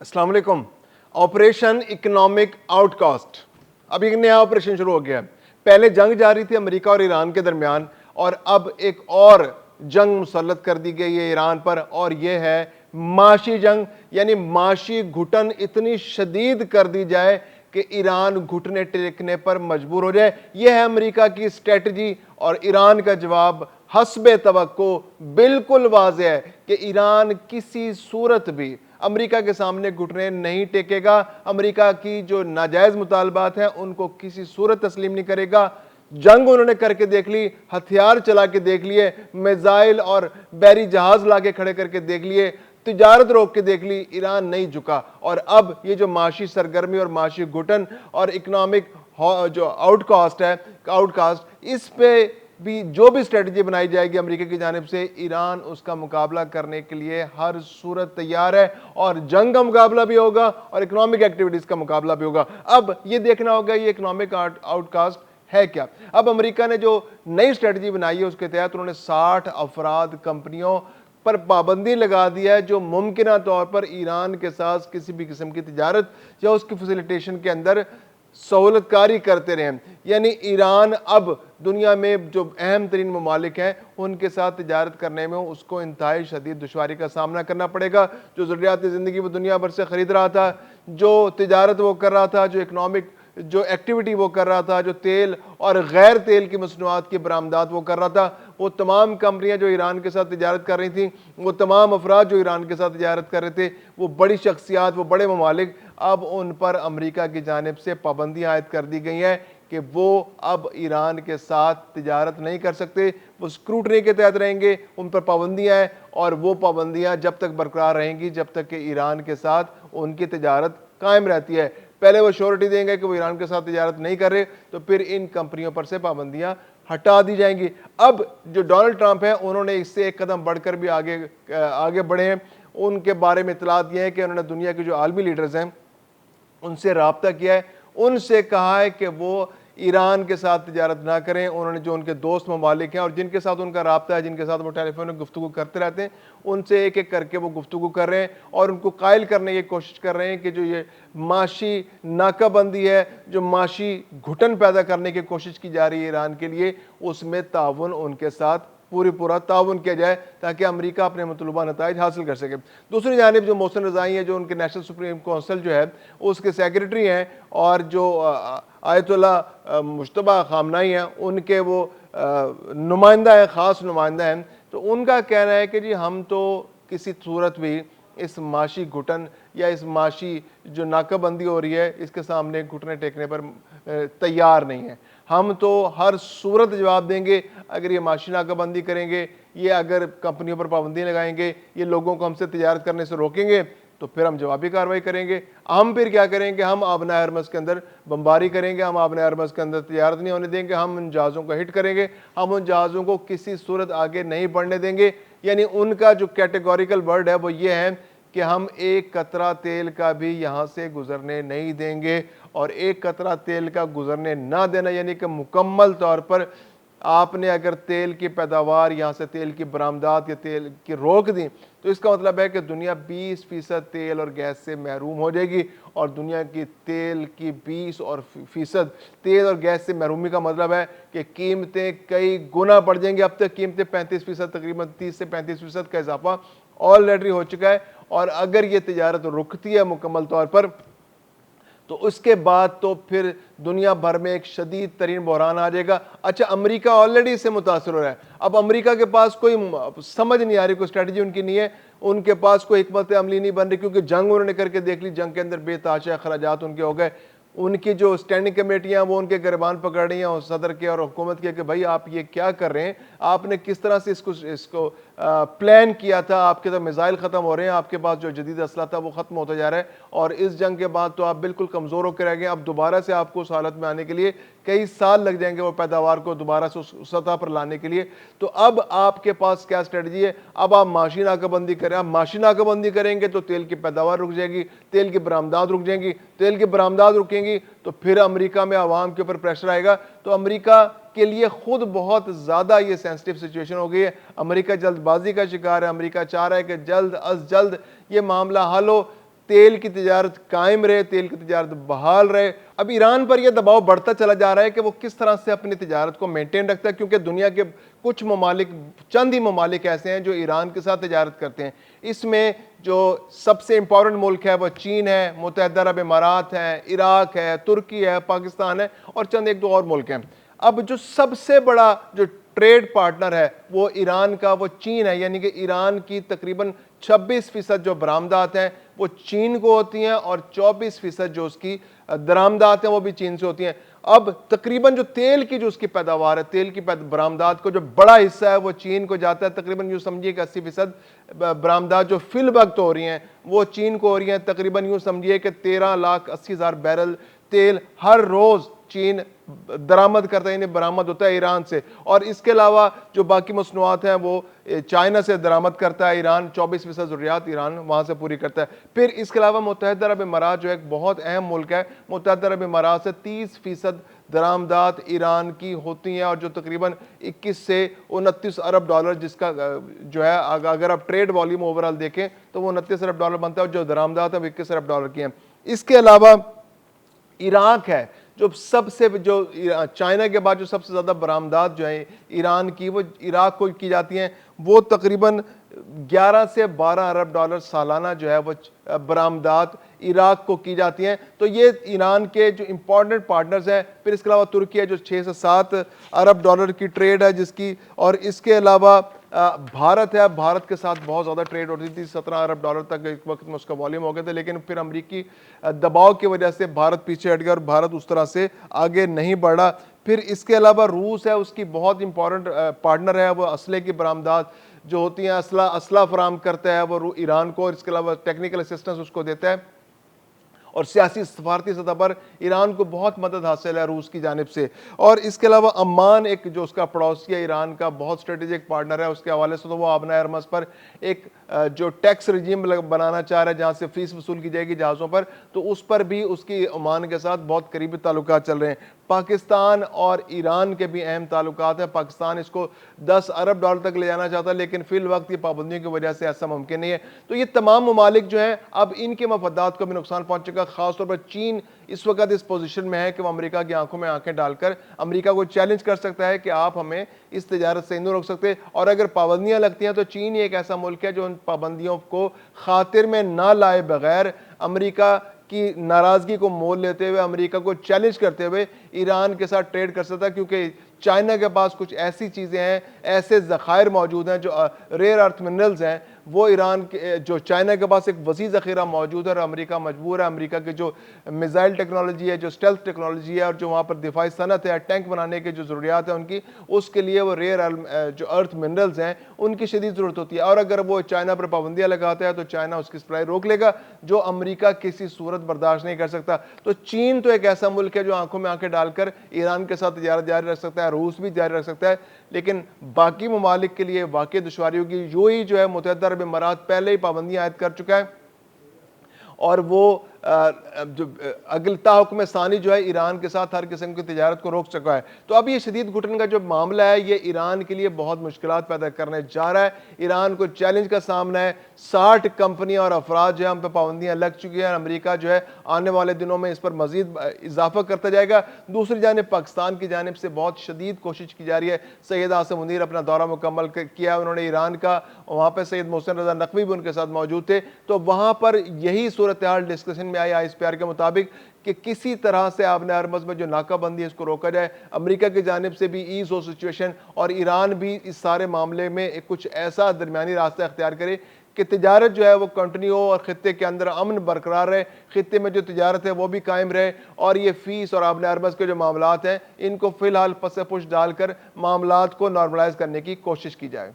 अस्सलाम वालेकुम। Operation economic outcast, अब एक नया ऑपरेशन शुरू हो गया है। पहले जंग जारी थी अमेरिका और ईरान के दरमियान, और अब एक और जंग मुसल्लत कर दी गई है ईरान पर, और यह है माशी जंग, यानी माशी घुटन इतनी शदीद कर दी जाए कि ईरान घुटने टेकने पर मजबूर हो जाए। यह है अमेरिका की स्ट्रेटजी, और ईरान का जवाब हस्बे तवक्को बिल्कुल वाज़ेह है कि ईरान किसी सूरत भी अमेरिका के सामने घुटने नहीं टेकेगा। अमेरिका की जो नाजायज़ मुतालबात हैं उनको किसी सूरत तस्लीम नहीं करेगा। जंग उन्होंने करके देख ली, हथियार चला के देख लिए, मिसाइल और बैरी जहाज लाके खड़े करके देख लिए, तिजारत रोक के देख ली, ईरान नहीं झुका। और अब ये जो माशी सरगर्मी और माशी घुटन और इकोनॉमिक जो आउटकास्ट, इस पे भी जो भी स्ट्रेटजी बनाई जाएगी अमेरिका की जानिब से, ईरान उसका मुकाबला करने के लिए हर सूरत तैयार है, और जंग का मुकाबला भी होगा और इकोनॉमिक एक्टिविटीज का मुकाबला भी होगा। अब ये देखना होगा ये इकोनॉमिक आउटकास्ट है क्या। अब अमेरिका ने जो नई स्ट्रेटजी बनाई है उसके तहत उन्होंने 60 अफराद कंपनियों पर पाबंदी लगा दिया है जो मुमकिन तौर पर ईरान के साथ किसी भी किस्म की तिजारत या उसकी फैसिलिटेशन के अंदर सहूलतकारी करते रहे। यानी ईरान अब दुनिया में जो अहम तरीन ममालिक हैं उनके साथ तिजारत करने में उसको इंतहाई शदीद दुश्वारी का सामना करना पड़ेगा। जो ज़रूरियात ज़िंदगी वो दुनिया भर से ख़रीद रहा था, जो तिजारत वो कर रहा था, जो इकनॉमिक जो एक्टिविटी वो कर रहा था, जो तेल और गैर तेल की मसनूआत की बरामदात वो कर रहा था, वो तमाम कंपनियां जो ईरान के साथ तिजारत कर रही थी, वो तमाम अफराद जो ईरान के साथ तिजारत कर रहे थे, वो बड़ी शख्सियात, वो बड़े ममालिक, अब उन पर अमेरिका की जानिब से पाबंदियां आयद कर दी गई हैं कि वो अब ईरान के साथ तिजारत नहीं कर सकते। वो स्क्रूटनी के तहत रहेंगे, उन पर पाबंदियां हैं, और वो पाबंदियां जब तक बरकरार रहेंगी जब तक कि ईरान के साथ उनकी तिजारत कायम रहती है। पहले वो श्योरिटी देंगे कि वो ईरान के साथ तिजारत नहीं कर रहे, तो फिर इन कंपनियों पर से पाबंदियां हटा दी जाएंगी। अब जो डोनाल्ड ट्रंप हैं उन्होंने इससे एक कदम बढ़कर भी आगे बढ़े हैं। उनके बारे में इतलात दिए हैं कि उन्होंने दुनिया के जो आलमी लीडर्स हैं उनसे राब्ता किया है, उनसे कहा है कि वो ईरान के साथ तिजारत ना करें। उन्होंने जो उनके दोस्त ममालिक हैं और जिनके साथ उनका राब्ता है, जिनके साथ वो टेलीफोन में गुफ्तगू करते रहते हैं, उनसे एक एक करके वो गुफ्तगू कर रहे हैं और उनको कायल करने की कोशिश कर रहे हैं कि जो ये माशी नाकाबंदी है, जो माशी घुटन पैदा करने की कोशिश की जा रही है ईरान के लिए, उसमें ताउन उनके साथ पूरा ताउन किया जाए ताकि अमेरिका अपने मतलूबा नताइज हासिल कर सके। दूसरी जानिब जो मोहसिन रज़ाई है, जो उनके नेशनल सुप्रीम काउंसिल जो है उसके सेक्रेटरी हैं, और जो आयतुल्लाह मुश्तबा खामनाई हैं उनके वो नुमाइंदा है, ख़ास नुमाइंदा हैं, तो उनका कहना है कि जी हम तो किसी सूरत भी इस माशी घुटन या इस माशी जो नाकाबंदी हो रही है इसके सामने घुटने टेकने पर तैयार नहीं है। हम तो हर सूरत जवाब देंगे। अगर ये माशी नाकाबंदी करेंगे, ये अगर कंपनियों पर पाबंदी लगाएंगे, ये लोगों को हमसे तिजारत करने से रोकेंगे, तो फिर हम जवाबी कार्रवाई करेंगे। हम फिर क्या करेंगे, हम आबना हरमज़ के अंदर बमबारी करेंगे, हम आबना हरमज़ के अंदर तिजारत नहीं होने देंगे, हम उन जहाज़ों को हिट करेंगे, हम उन जहाज़ों को किसी सूरत आगे नहीं बढ़ने देंगे। यानी उनका जो कैटेगोरिकल वर्ड है वो ये है कि हम एक कतरा तेल का भी यहाँ से गुजरने नहीं देंगे, और एक कतरा तेल का गुजरने ना देना यानी कि मुकम्मल तौर पर आपने अगर तेल की पैदावार यहाँ से तेल की बरामदात या तेल की रोक दी, तो इसका मतलब है कि दुनिया 20% तेल और गैस से महरूम हो जाएगी, और दुनिया की तेल की 20% तेल और गैस से महरूमी का मतलब है कि कीमतें कई गुना बढ़ जाएंगी। अब तक कीमतें 35%, तकरीबन 30 से 35% का इजाफा ऑलरेडी हो चुका है, और अगर ये तिजारत रुकती है मुकम्मल तौर पर, तो उसके बाद तो फिर दुनिया भर में एक शदीद तरीन बहरान आ जाएगा। अच्छा, अमेरिका ऑलरेडी इससे मुतासर हो रहा है। अब अमेरिका के पास कोई समझ नहीं आ रही, कोई स्ट्रेटजी उनकी नहीं है, उनके पास कोई हिकमत अमली नहीं बन रही, क्योंकि जंग उन्होंने करके देख ली, जंग के अंदर बेताशा अखराजात उनके हो गए। उनकी जो स्टैंडिंग कमेटियां वो उनके गिरबान पकड़ रही हैं, और सदर के और हुकूमत के कि भाई आप ये क्या कर रहे हैं, आपने किस तरह से इसको प्लान किया था, आपके तो मिसाइल ख़त्म हो रहे हैं, आपके पास जो जदीद असला था वो ख़त्म होता जा रहा है, और इस जंग के बाद तो आप बिल्कुल कमज़ोर होकर रह गए। अब दोबारा से आपको उस हालत में आने के लिए कई साल लग जाएंगे, वो पैदावार को दोबारा से उस सतह पर लाने के लिए। तो अब आपके पास क्या स्ट्रेटजी है, अब आप माशी नाकाबंदी करें। आप माशी नाकाबंदी करेंगे तो तेल की पैदावार रुक जाएगी, तेल की बरामदात रुक जाएंगी, तेल की बरामदात रुकेंगी तो फिर अमेरिका में आवाम के ऊपर प्रेशर आएगा। तो अमेरिका के लिए खुद बहुत ज़्यादा ये सेंसिटिव सिचुएशन हो गई है। अमेरिका जल्दबाजी का शिकार है। अमेरिका चाह रहा है कि जल्द अज जल्द ये मामला हल हो, تیل کی تجارت قائم رہے، تیل کی تجارت بحال رہے۔ اب ایران پر یہ دباؤ بڑھتا چلا جا رہا ہے کہ وہ کس طرح سے اپنی تجارت کو مینٹین رکھتا ہے، کیونکہ دنیا کے کچھ ممالک، چند ہی ممالک ایسے ہیں جو ایران کے ساتھ تجارت کرتے ہیں۔ اس میں جو سب سے امپورٹنٹ ملک ہے وہ چین ہے، متحدہ عرب امارات ہے، عراق ہے، ترکی ہے، پاکستان ہے اور چند ایک دو اور ملک ہیں۔ اب جو سب سے بڑا جو ٹریڈ پارٹنر ہے وہ ایران کا وہ چین ہے، یعنی کہ ایران کی تقریباً 26% جو برآمدات ہیں وہ چین کو ہوتی ہیں اور 24% جو اس کی درآمدات ہیں وہ بھی چین سے ہوتی ہیں۔ اب تقریباً جو تیل کی جو اس کی پیداوار ہے، تیل کی برآمدات کو جو بڑا حصہ ہے وہ چین کو جاتا ہے، تقریباً یوں سمجھیے کہ 80% برآمدات جو فی الوقت ہو رہی ہیں وہ چین کو ہو رہی ہیں۔ تقریباً یوں سمجھیے کہ 13,80,000 بیرل تیل ہر روز چین درآمد کرتا ہے، یعنی برآمد ہوتا ہے ایران سے، اور اس کے علاوہ جو باقی مصنوعات ہیں وہ چائنا سے درآمد کرتا ہے ایران، 24% ضروریات ایران وہاں سے پوری کرتا ہے۔ پھر اس کے علاوہ متحدہ عرب امارات جو ایک بہت اہم ملک ہے، متحدہ عرب امارات سے 30% درآمدات ایران کی ہوتی ہیں، اور جو تقریباً 21 سے 29 ارب ڈالر جس کا جو ہے اگر آپ ٹریڈ والیوم اوورال دیکھیں تو وہ 29 ارب ڈالر بنتا ہے، اور جو درآمدات ہیں وہ 21 ارب ڈالر کی ہیں۔ اس کے علاوہ عراق ہے جو سب سے جو چائنا کے بعد جو سب سے زیادہ برآمدات جو ہیں ایران کی وہ عراق کو کی جاتی ہیں، وہ تقریباً 11 سے 12 ارب ڈالر سالانہ جو ہے وہ برآمدات عراق کو کی جاتی ہیں۔ تو یہ ایران کے جو امپورٹنٹ پارٹنرز ہیں۔ پھر اس کے علاوہ ترکی ہے جو 6 سے 7 ارب ڈالر کی ٹریڈ ہے جس کی، اور اس کے علاوہ بھارت ہے، بھارت کے ساتھ بہت زیادہ ٹریڈ ہوتی تھی، 17 ارب ڈالر تک ایک وقت میں اس کا والیوم ہو گیا تھا، لیکن پھر امریکی دباؤ کی وجہ سے بھارت پیچھے ہٹ گیا اور بھارت اس طرح سے آگے نہیں بڑھا۔ پھر اس کے علاوہ روس ہے، اس کی بہت امپورٹنٹ پارٹنر ہے، وہ اسلحے کی برآمدات جو ہوتی ہیں، اسلحہ فراہم کرتا ہے وہ ایران کو، اور اس کے علاوہ ٹیکنیکل اسسٹنس اس کو دیتا ہے، اور سیاسی سفارتی سطح پر ایران کو بہت مدد حاصل ہے روس کی جانب سے۔ اور اس کے علاوہ عمان ایک جو اس کا پڑوسی ہے ایران کا بہت اسٹریٹجک پارٹنر ہے، اس کے حوالے سے تو وہ آبنائے ارمز پر ایک جو ٹیکس رجیم بنانا چاہ رہا ہے جہاں سے فیس وصول کی جائے گی جہازوں پر، تو اس پر بھی اس کی عمان کے ساتھ بہت قریبی تعلقات چل رہے ہیں۔ پاکستان اور ایران کے بھی اہم تعلقات ہیں۔ پاکستان اس کو 10 ارب ڈالر تک لے جانا چاہتا ہے، لیکن فی الوقت یہ پابندیوں کی وجہ سے ایسا ممکن نہیں ہے۔ تو یہ تمام ممالک جو ہیں اب ان کے مفادات کو بھی نقصان پہنچے گا۔ خاص طور پر چین اس وقت اس پوزیشن میں ہے کہ وہ امریکہ کی آنکھوں میں آنکھیں ڈال کر امریکہ کو چیلنج کر سکتا ہے کہ آپ ہمیں اس تجارت سے نہیں روک سکتے، اور اگر پابندیاں لگتی ہیں تو چین ایک ایسا ملک ہے جو ان پابندیوں کو خاطر میں نہ لائے بغیر امریکہ کی ناراضگی کو مول لیتے ہوئے، امریکہ کو چیلنج کرتے ہوئے ایران کے ساتھ ٹریڈ کر سکتا ہے، کیونکہ چائنا کے پاس کچھ ایسی چیزیں ہیں، ایسے ذخائر موجود ہیں جو ریئر ارتھ منرلز ہیں، وہ ایران کے جو چائنا کے پاس ایک وسیع ذخیرہ موجود ہے، اور امریکہ مجبور ہے، امریکہ کے جو میزائل ٹیکنالوجی ہے، جو اسٹیلتھ ٹیکنالوجی ہے، اور جو وہاں پر دفاعی صنعت ہے، ٹینک بنانے کے جو ضروریات ہیں ان کی، اس کے لیے وہ ریئر جو ارتھ منرلز ہیں ان کی شدید ضرورت ہوتی ہے، اور اگر وہ چائنا پر پابندیاں لگاتا ہے تو چائنا اس کی سپلائی روک لے گا، جو امریکہ کسی صورت برداشت نہیں کر سکتا۔ تو چین تو ایک ایسا ملک ہے جو آنکھوں میں آنکھیں ڈال کر ایران کے ساتھ تجارت جاری رکھ سکتا ہے، روس بھی جاری رکھ سکتا ہے، لیکن باقی ممالک کے لیے واقعی دشواری ہوگی۔ یوئی جو ہے متحدہ عرب امارات پہلے ہی پابندیاں عائد کر چکا ہے، اور وہ جو اگلتا حکم ثانی جو ہے ایران کے ساتھ ہر قسم کی تجارت کو روک چکا ہے۔ تو اب یہ شدید گھٹن کا جو معاملہ ہے یہ ایران کے لیے بہت مشکلات پیدا کرنے جا رہا ہے۔ ایران کو چیلنج کا سامنا ہے، 60 کمپنیاں اور افراد جو ہیں ہم پہ پابندیاں لگ چکی ہیں، امریکہ جو ہے آنے والے دنوں میں اس پر مزید اضافہ کرتا جائے گا۔ دوسری جانب پاکستان کی جانب سے بہت شدید کوشش کی جا رہی ہے۔ سید عاصم منیر اپنا دورہ مکمل کیا انہوں نے ایران کا، وہاں پہ سید محسن رضا نقوی بھی ان کے ساتھ موجود تھے، تو وہاں پر یہی صورتحال ڈسکشن میں آئی ISPR کے مطابق کہ کسی طرح سے آبنائے ارمز میں جو ناکہ بندی ہے اس کو روکا جائے، امریکہ کی جانب سے بھی ایز ہو سچویشن، اور ایران بھی اس سارے معاملے میں کچھ ایسا درمیانی راستہ اختیار کرے کہ تجارت جو ہے وہ کنٹینیو ہو، اور خطے کے اندر امن برقرار رہے، خطے میں جو تجارت ہے وہ بھی قائم رہے، اور یہ فیس اور آبنائے ارمز کے جو معاملات ہیں ان کو فی الحال پس پش ڈال کر معاملات کو نارملائز کرنے کی کوشش کی جائے۔